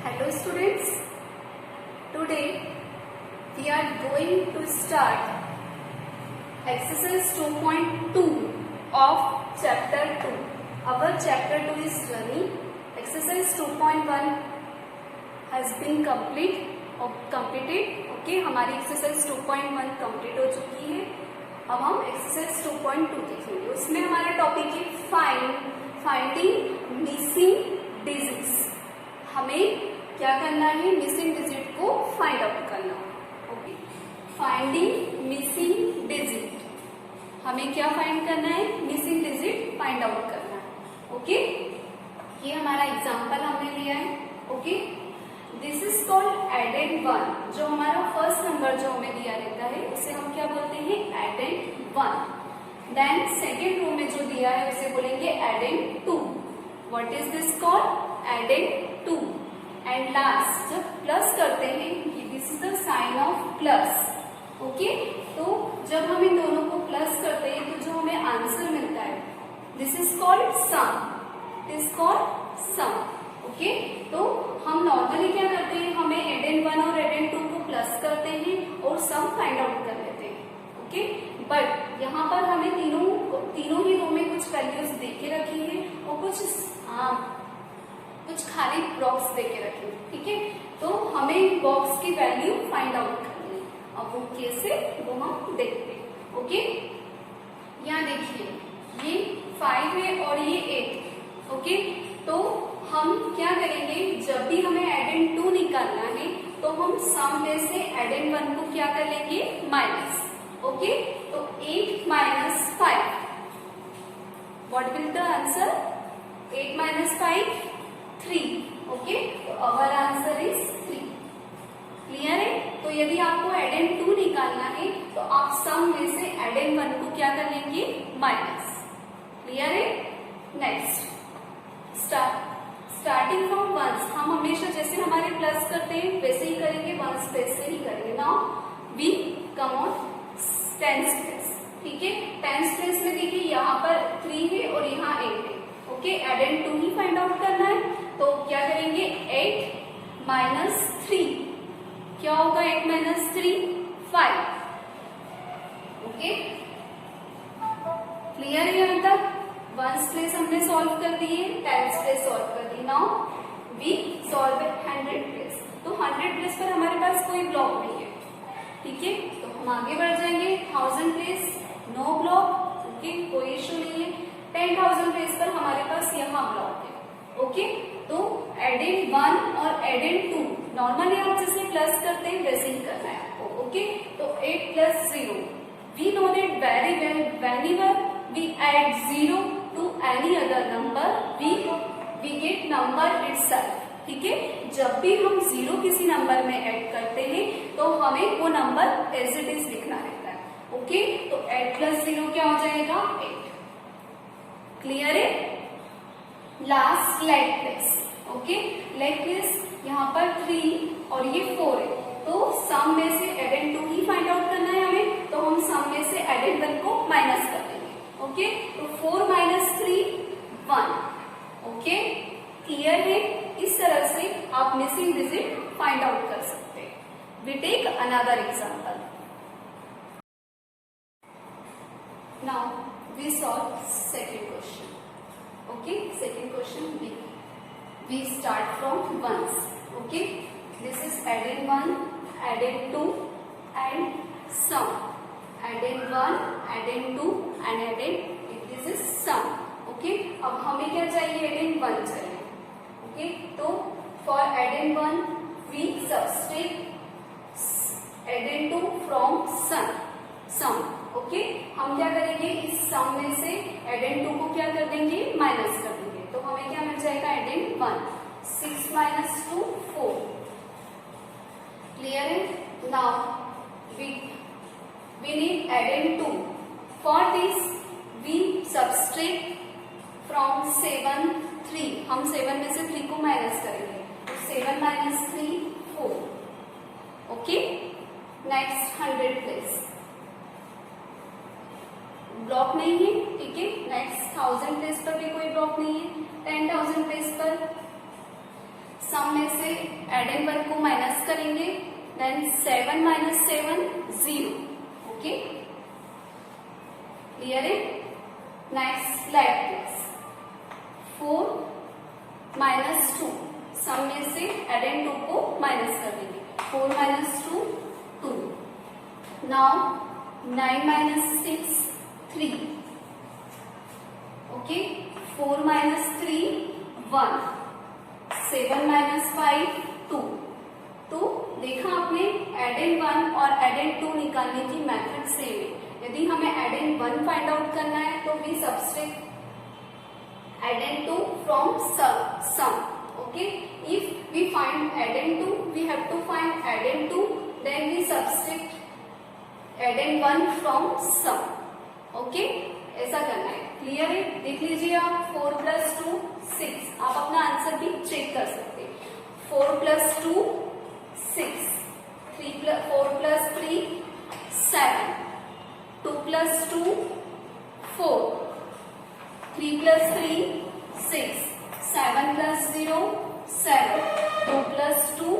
Hello students, today we are going to start exercise 2.2 of chapter 2. Our chapter 2 is running. Exercise 2.1 has been completed. Okay, हमारी exercise 2.1 complete हो चुकी है. अब हम exercise 2.2 देखेंगे. उसमें हमारा टॉपिक है फाइंडिंग मिसिंग डिजिट्स. हमें क्या करना है? मिसिंग डिजिट को फाइंड आउट करना. Okay, finding missing digit. हमें क्या फाइंड करना है? मिसिंग डिजिट फाइंड आउट करना है. ओके, ये हमारा एग्जांपल हमने लिया है. ओके, दिस इज कॉल्ड एडेड 1. जो हमारा फर्स्ट नंबर जो हमें दिया रहता है उसे हम क्या बोलते हैं? एडेड 1. देन सेकेंड रो में जो दिया है उसे बोलेंगे एडेड 2. What is this called? एडेड 2. एंड लास्ट जब प्लस करते हैं, this is the sign of plus. Okay, तो जब हम इन दोनों को प्लस करते हैं तो जो हमें आंसर मिलता है this is called sum. It is called sum. Okay, तो हम नॉर्मली क्या करते हैं? हमें एडेड 1 और एडेड 2 को प्लस करते हैं और सम फाइंड आउट कर लेते हैं. ओके, बट यहाँ पर हमें तीनों ही रो में कुछ वैल्यूज दे के रखी है और कुछ खाली बॉक्स देके रखे. ठीक है, तो हमें बॉक्स की वैल्यू फाइंड आउट करनी है. अब वो कैसे, वो हम देखते हैं. ओके, यहाँ देखिए ये 5 है और ये 8. ओके, तो हम क्या करेंगे? जब भी हमें एडेड 2 निकालना है तो हम सम में से एडेड 1 को क्या कर लेंगे? माइनस. ओके, तो 8 minus 5. What will the answer? 8 minus 5 3. Okay, तो अवर आंसर इज 3. क्लियर है? तो यदि आपको एडेड 2 निकालना है तो आप सम में से एडेड 1 को क्या कर लेंगे? माइनस. क्लियर है? Next starting from ones. हम हमेशा जैसे हमारे प्लस करते हैं वैसे ही करेंगे, वंस प्लेस से ही करेंगे. Now we come on tens place. ठीक है, टेंस प्लेस में देखिए यहाँ पर 3 है और यहाँ 8 है. ओके, एडेड 2 ही फाइंड आउट करना है तो क्या करेंगे? 8 माइनस 3. क्या होगा 8 माइनस 3? 5. ओके, क्लियर है यहाँ तक? वंस प्लेस हमने सॉल्व कर दिए, टेंस प्लेस सॉल्व कर दी. Now we solve at 100 place. तो 100 प्लेस पर हमारे पास कोई ब्लॉक नहीं है. ठीक है, तो हम आगे बढ़ जाएंगे. 1000 प्लेस नो ब्लॉक. ओके, कोई इश्यू नहीं है. 10,000 प्लेस पर हमारे पास यहाँ ब्लॉक है. ओके, तो एडेड 1 और एडेड 2 नॉर्मली आप जैसे प्लस करते हैं वैसे ही करना है आपको. ओके, तो 8 plus 0. We know that very well whenever we add 0 to any other number we get number itself. ठीक है, जब भी हम 0 किसी नंबर में ऐड करते हैं तो हमें वो नंबर एज इट इज लिखना रहता है. ओके, तो 8 प्लस 0 क्या हो जाएगा? 8. क्लियर है? Last leg place. Okay, leg place यहाँ पर 3 और ये 4 है तो सम में से एडेड 2 ही फाइंड आउट करना है हमें, तो हम सम में से एडेड 1 को माइनस कर देंगे. ओके, तो 4 माइनस 3 1. ओके, क्लियर है? इस तरह से आप मिसिंग डिजिट फाइंड आउट कर सकते हैं. We take another example. Now we solve second question. Okay, second question we start from ones. Okay, this is added 1, added 2 and sum. Added 1, added 2 and added this is sum. Okay, अब हमें क्या चाहिए? added 1 चाहिए. Okay, तो for added 1 we subtract added 2 from sum. Okay, हम क्या करेंगे? इस सम में से एडेड 2 को क्या कर देंगे? माइनस कर देंगे. तो हमें क्या मिल जाएगा? एडेड 1. 6 माइनस 2 4. क्लियर है? नाउ वी नीड एडेड 2. For this we subtract from 7 3. हम 7 में से 3 को माइनस करेंगे तो 7 minus 3 4. Okay, next 100 place. Block नहीं है. ठीक है, नेक्स्ट 1000 प्लेस पर भी कोई ब्लॉक नहीं है. 10,000 प्लेस पर सम में से एडेड वन को माइनस करेंगे, देन 7 माइनस 7 0. ओके, क्लियर है? नेक्स्ट लाइक दिस 4 माइनस 2, सम में से एडेड 2 को माइनस कर देंगे, 4 minus 2 2. Now 9 minus 6 3. Okay, 4 minus 3 1, 7 minus 5 2. तो देखा आपने एडेड 1 और एडेड 2 निकालने की मेथड सेम है. यदि हमें एडेड 1 फाइंड आउट करना है तो we subtract added 2 from sum. Okay, if we find added 2 we have to find added 2, then we subtract added 1 from sum. Okay, ऐसा करना है. क्लियर है? देख लीजिए आप 4 प्लस 2 6. आप अपना आंसर भी चेक कर सकते हैं. 4 plus 2 6, 4 plus 3 7, 2 plus 2 4, 3 plus 3 6, 7 plus 0 7, 2 plus 2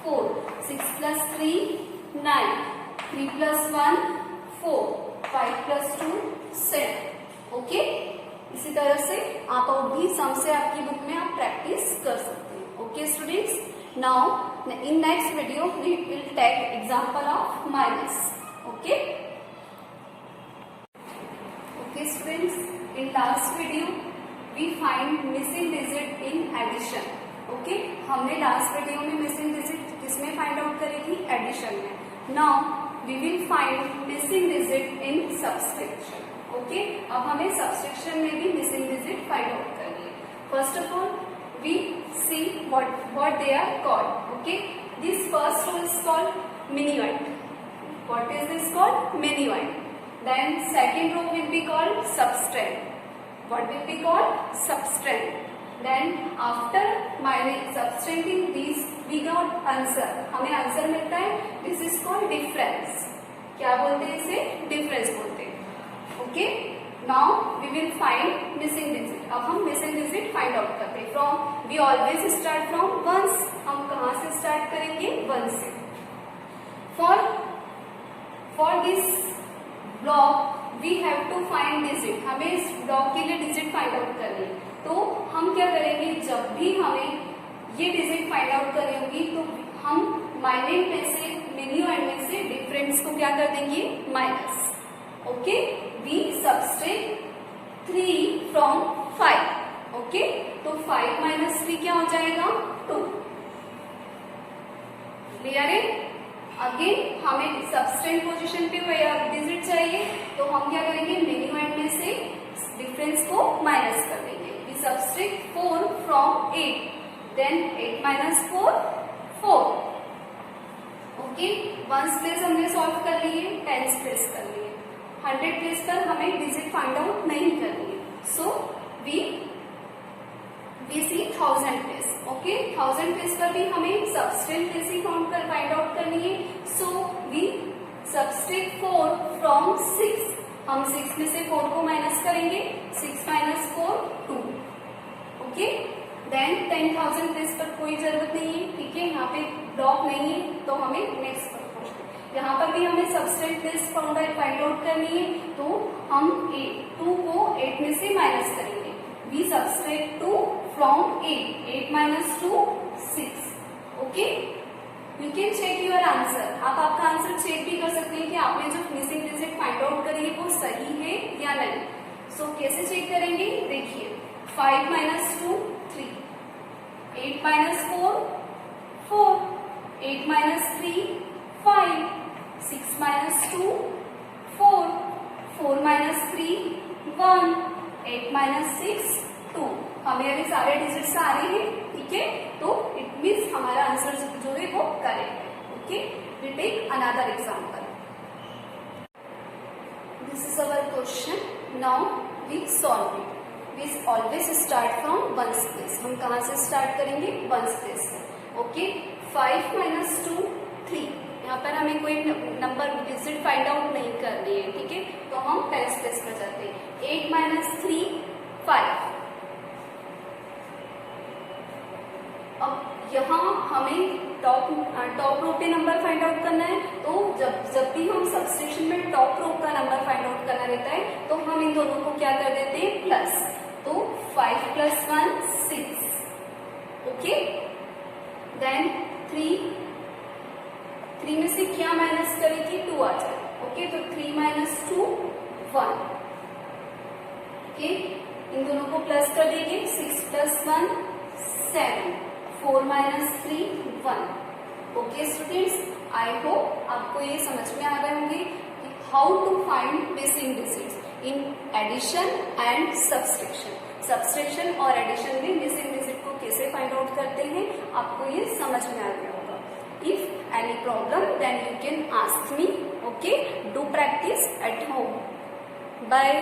4, 6 plus 3 9, 3 plus 1 4, 5 plus 2 7. Okay, इसी तरह से आप और भी सम से आपकी बुक में आप प्रैक्टिस कर सकते हैं. Okay students, now in next video we will take example of minus. Okay okay students, in last video we find missing digit in addition. Okay, हमने लास्ट वीडियो में मिसिंग डिजिट किसमें find out करी थी? Addition में. Now we will find missing digit in subtraction. Okay, अब हमें subtraction में भी मिसिंग डिजिट फाइंड आउट करनी है. First of all we see what they are called. Okay, this first row is called minuend. What is this called? Minuend. Then second row will be called subtrahend. What will be called? Subtrahend. Then after subtracting these we got answer. हमें answer मिलता है. This is called difference. क्या बोलते हैं इसे? Difference बोलते हैं. Okay, now we will find missing digit. अब हम मिसिंग डिजिट फाइंड आउट करते हैं. From we always start from ones. हम कहाँ से स्टार्ट करेंगे? वन से. For this block we have to find digit. हमें इस ब्लॉक के लिए डिजिट फाइंड आउट करनी है. तो हम क्या करेंगे? जब भी हमें ये डिजिट फाइंड आउट करनी होगी तो हम माइनस में से मिनिमम में से डिफरेंस को क्या कर देंगे? Minus. Okay, we subtract 3 from 5. Okay, तो 5 माइनस 3 क्या हो जाएगा? 2. क्लियर है? अगेन हमें सब्सट्रैक्ट पोजीशन पे डिजिट चाहिए तो हम क्या करेंगे? मिनिमम में से डिफरेंस को माइनस कर देंगे. We subtract 4 from 8, then 8 minus 4 4. Okay, ones place हमने सॉल्व कर लिए, टेंस प्लेस कर लिए. 100 प्लेस पर हमें डिजिट फाइंड आउट नहीं करनी है. So we see 1000 place. Okay, 1000 place पर भी हमें सब्सट्रैक्ट प्लेस ही फाइंड आउट करनी है. So we subtract 4 from 6. हम 6 में से 4 को माइनस करेंगे. 6 माइनस 4 2. ओके, देन 10,000 प्लेस पर कोई जरूरत नहीं है. ठीक है, यहाँ पे ब्लॉक नहीं है तो हमें नेक्स्ट पर यहाँ पर भी हमें सब्सट्रैक्ट प्लेस फाइंड आउट करनी है. तो हम 2 को 8 में से माइनस करेंगे. We subtract 2 from 8. 8 minus 2 6. Okay, you can check your answer. आप आपका आंसर चेक भी कर सकते हैं कि आपने जो मिसिंग डिजिट फाइंड आउट करी है वो सही है या नहीं. सो कैसे चेक करेंगे? देखिए, 5 minus 2 3, 8 minus 4 4, 8 minus 3 5, 6 minus 2 4, 4 minus 3 1, 8 minus 6 2. हमें अभी सारे डिजिट्स आ रहे हैं. ठीक है, तो इट मीन्स हमारा आंसर जो है वो करेक्ट है. Okay, we take another example. This is our question. Now we solve it. We always start from ones place. हम कहाँ से स्टार्ट करेंगे? वंस प्लेस से. Okay, 5 minus 2 3. यहाँ पर हमें कोई नंबर डिजिट फाइंड आउट नहीं करनी है. ठीक है, तो हम टेंस प्लेस पर जाते हैं. 8 माइनस 3 5. अब यहाँ हमें टॉप रो पे नंबर फाइंड आउट करना है। तो जब भी हम सब्स्टिट्यूशन में टॉप रो का नंबर फाइंड आउट करना रहता है तो हम इन दोनों को क्या कर देते हैं, प्लस। तो 5 + 1 6, ओके। देन 3 में से क्या माइनस करेंगे, 2 आ जाए, ओके। तो 3 - 2 1, ओके। इन दोनों को प्लस कर देंगे, 6 + 1 7, 4 - 3 1, ओके स्टूडेंट्स। आई होप आपको ये समझ में आ गए होंगे कि how to find missing digits in addition and subtraction और एडिशन में मिसिंग डिजिट को कैसे फाइंड आउट करते हैं, आपको ये समझ में आ गया होगा। If any problem then you can ask me, okay. Do practice at home. Bye.